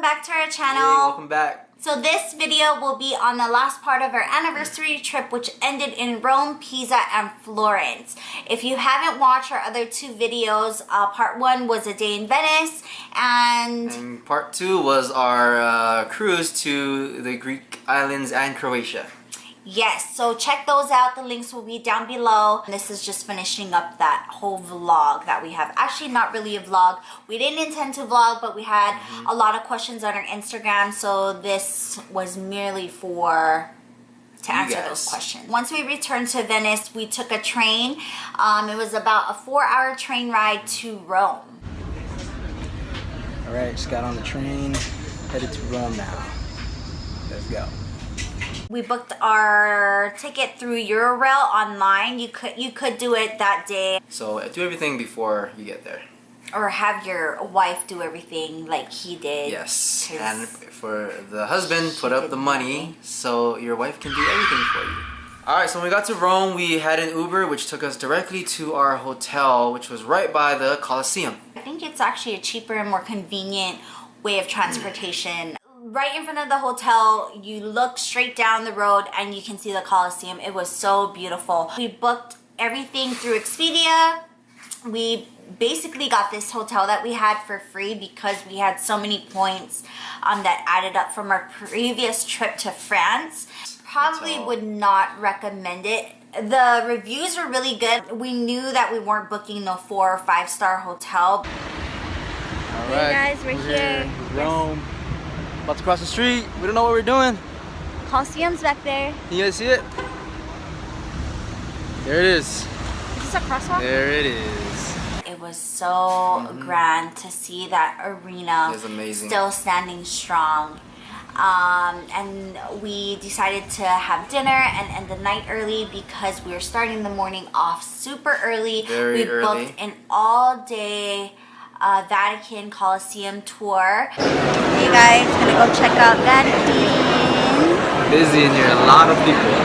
back to our channel. Hey, welcome back. So this video will be on the last part of our anniversary trip, which ended in Rome, Pisa, and Florence. If you haven't watched our other two videos, part one was a day in Venice, and part two was our cruise to the Greek islands and Croatia. Yes, so check those out. The links will be down below. This is just finishing up that whole vlog that we have. Actually, not really a vlog. We didn't intend to vlog, but we had a lot of questions on our Instagram, so this was merely to answer those questions. Once we returned to Venice, we took a train. It was about a 4-hour train ride to Rome. All right, just got on the train, headed to Rome now. Let's go. We booked our ticket through Eurail online. You could do it that day. So do everything before you get there. Or have your wife do everything like he did. Yes, and for the husband, put up the money so your wife can do everything for you. Alright, so when we got to Rome, we had an Uber which took us directly to our hotel, which was right by the Colosseum. I think it's actually a cheaper and more convenient way of transportation. Right in front of the hotel, you look straight down the road and you can see the Colosseum. It was so beautiful. We booked everything through Expedia. We basically got this hotel that we had for free because we had so many points that added up from our previous trip to France. Probably would not recommend it. The reviews were really good. We knew that we weren't booking no 4- or 5-star hotel. All right, hey guys, we're here. Rome. About to cross the street. We don't know what we're doing. Colosseum's back there. You guys see it? There it is. Is this a crosswalk? There it is. It was so grand to see that arena. It was amazing. Still standing strong. And we decided to have dinner and end the night early because we were starting the morning off super early. Very early. We booked an all-day Vatican Colosseum tour. Hey guys, gonna go check out Vatican. Busy in here, a lot of people.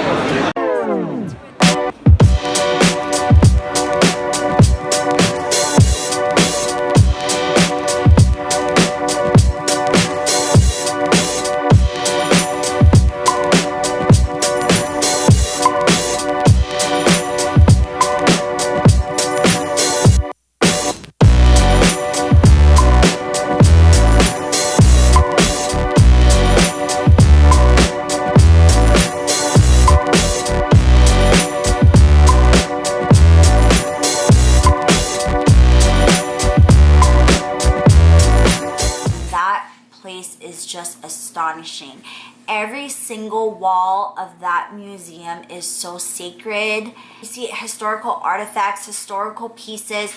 Is just astonishing. Every single wall of that museum is so sacred. You see historical artifacts, historical pieces,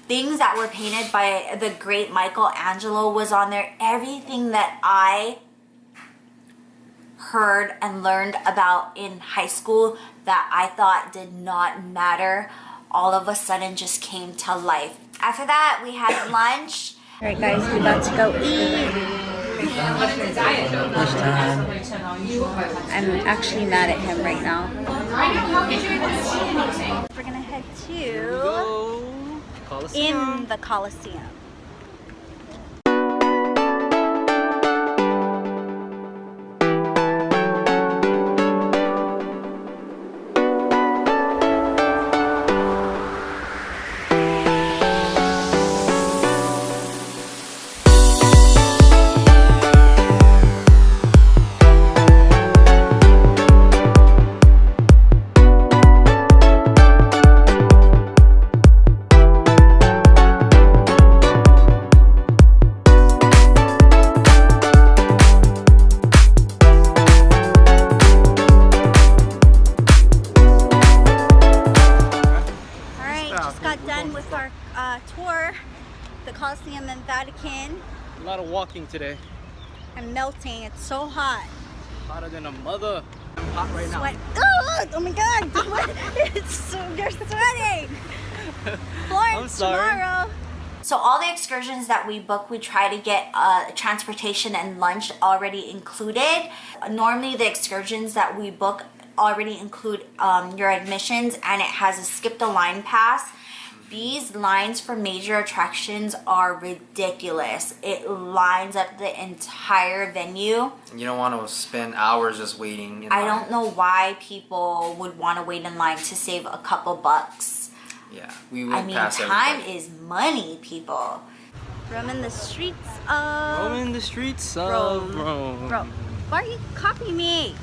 things that were painted by the great Michelangelo was on there. Everything that I heard and learned about in high school that I thought did not matter, all of a sudden just came to life. After that, we had lunch. All right guys, we're about to go eat. I'm actually mad at him right now. We're gonna head to in the Colosseum. Tour, the Colosseum and Vatican. A lot of walking today. I'm melting. It's so hot. Hotter than a mother. I'm hot right now. Oh my god! You're sweating. Florence tomorrow. So all the excursions that we book, we try to get transportation and lunch already included. Normally the excursions that we book already include your admissions, and it has a skip the line pass. These lines for major attractions are ridiculous. It lines up the entire venue. You don't want to spend hours just waiting in line. I don't know why people would want to wait in line to save a couple bucks. Yeah, we went past time everybody. is money, people. Roaming the streets of... Roaming the streets of Rome. Bro, why are you copying me?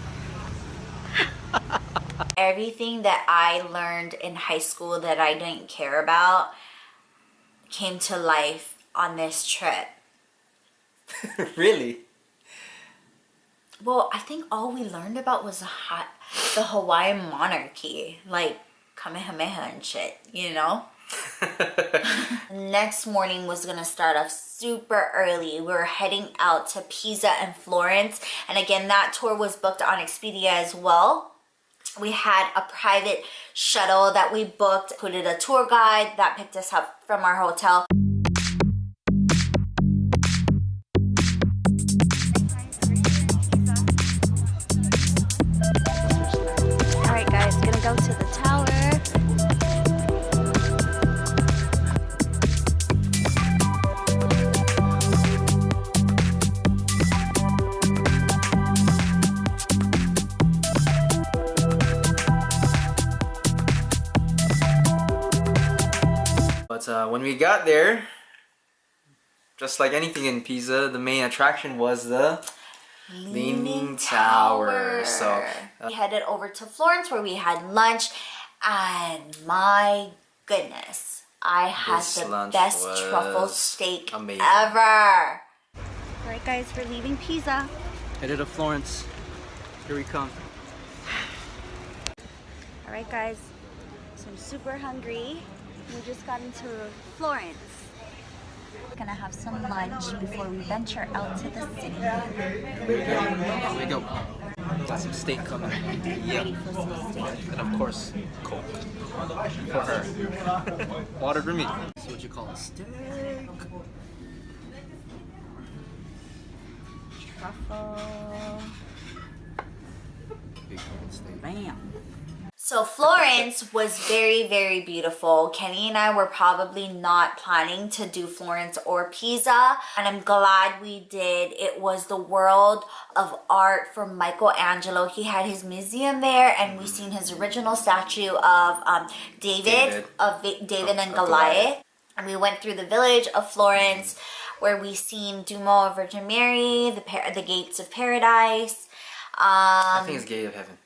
Everything that I learned in high school that I didn't care about came to life on this trip. Really? Well, I think all we learned about was the Hawaiian monarchy, like Kamehameha and shit, you know? Next morning was gonna start off super early. We were heading out to Pisa and Florence, and again, that tour was booked on Expedia as well. We had a private shuttle that we booked, included a tour guide that picked us up from our hotel. Alright guys, gonna go to the tower. But when we got there, just like anything in Pisa, the main attraction was the Leaning Tower. So we headed over to Florence where we had lunch, and my goodness, I had the best truffle steak ever. Alright guys, we're leaving Pisa. Headed to Florence. Here we come. Alright guys, so I'm super hungry. We just got into Florence. We're gonna have some lunch before we venture out to the city. Here we go. Got some steak coming. Ready for some steak. And of course, Coke. For her. Water for me. That's what you call a steak. Truffle. Big steak. Bam. So Florence was very, very beautiful. Kenny and I were probably not planning to do Florence or Pisa, and I'm glad we did. It was the world of art from Michelangelo. He had his museum there, and we seen his original statue of David and Goliath. And we went through the village of Florence, where we seen Duomo of Virgin Mary, the gates of paradise. I think it's Gate of Heaven.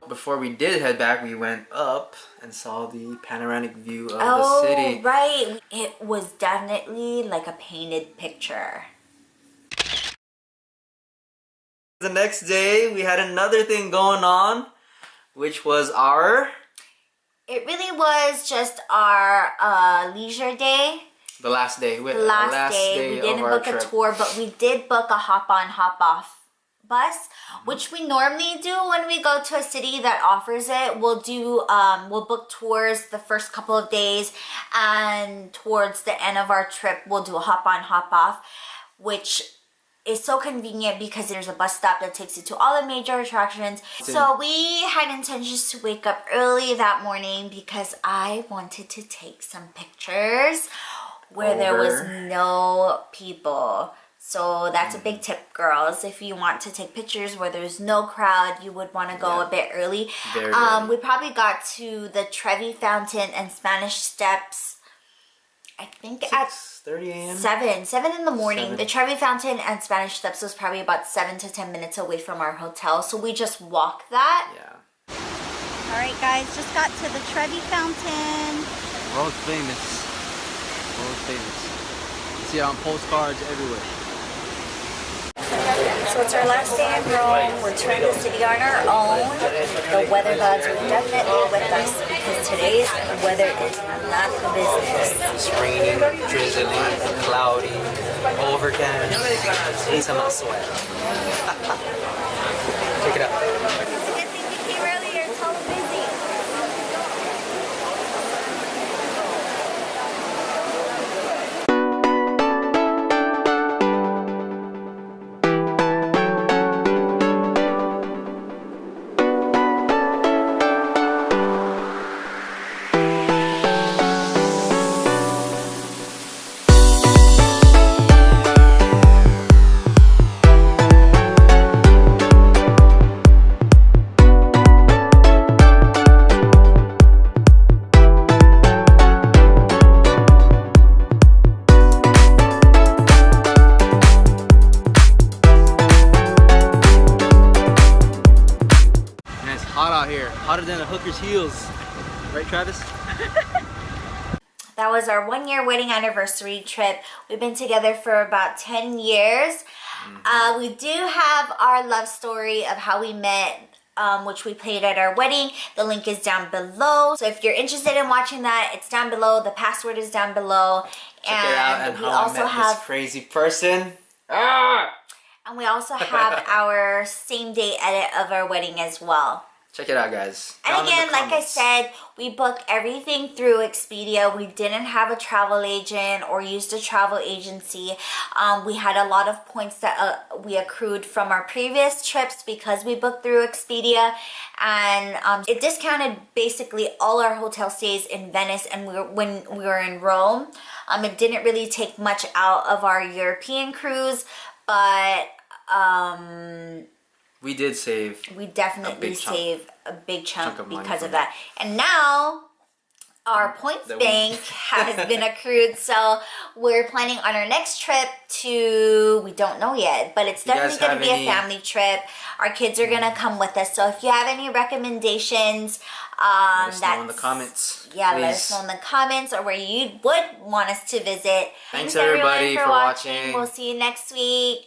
Before we did head back, we went up and saw the panoramic view of the city. Oh, right. It was definitely like a painted picture. The next day, we had another thing going on, which was our... It really was just our leisure day. The last day. The last day. We didn't book a tour, but we did book a hop-on, hop-off bus, which we normally do when we go to a city that offers it. We'll do we'll book tours the first couple of days, and towards the end of our trip we'll do a hop-on, hop-off, which is so convenient because there's a bus stop that takes you to all the major attractions. So we had intentions to wake up early that morning because I wanted to take some pictures where there was no people. So that's a big tip, girls. If you want to take pictures where there's no crowd, you would want to go a bit early. We probably got to the Trevi Fountain and Spanish Steps, I think at 6:30 a.m. 7 in the morning. The Trevi Fountain and Spanish Steps was probably about 7 to 10 minutes away from our hotel. So we just walked that. Yeah. All right, guys, just got to the Trevi Fountain. World famous. World famous. You see it on postcards everywhere. So it's our last day in Rome. We're touring the city on our own. The weather gods are definitely with us because today's weather is not the business. It's raining, drizzling, cloudy, overcast. It's a sweat. Check it out. It's a good thing you came earlier. It's all busy. Hotter than a hooker's heels. Right, Travis? That was our 1-year wedding anniversary trip. We've been together for about 10 years. We do have our love story of how we met, which we played at our wedding. The link is down below. So if you're interested in watching that, it's down below. The password is down below. Check it out, and we how also I met have this crazy person. Ah! And we also have our same day edit of our wedding as well. Check it out, guys. And again, like I said, we booked everything through Expedia. We didn't have a travel agent or used a travel agency. We had a lot of points that we accrued from our previous trips because we booked through Expedia. And it discounted basically all our hotel stays in Venice and when we were in Rome. It didn't really take much out of our European cruise, but we did save. We definitely saved a big chunk of money because of that. And now our points bank has been accrued, so we're planning on our next trip to, we don't know yet, but it's definitely going to be a family trip. Our kids are going to come with us, so if you have any recommendations, let us know in the comments. Yeah, please. let us know in the comments or where you would want us to visit. Thanks everybody for watching. watching. We'll see you next week.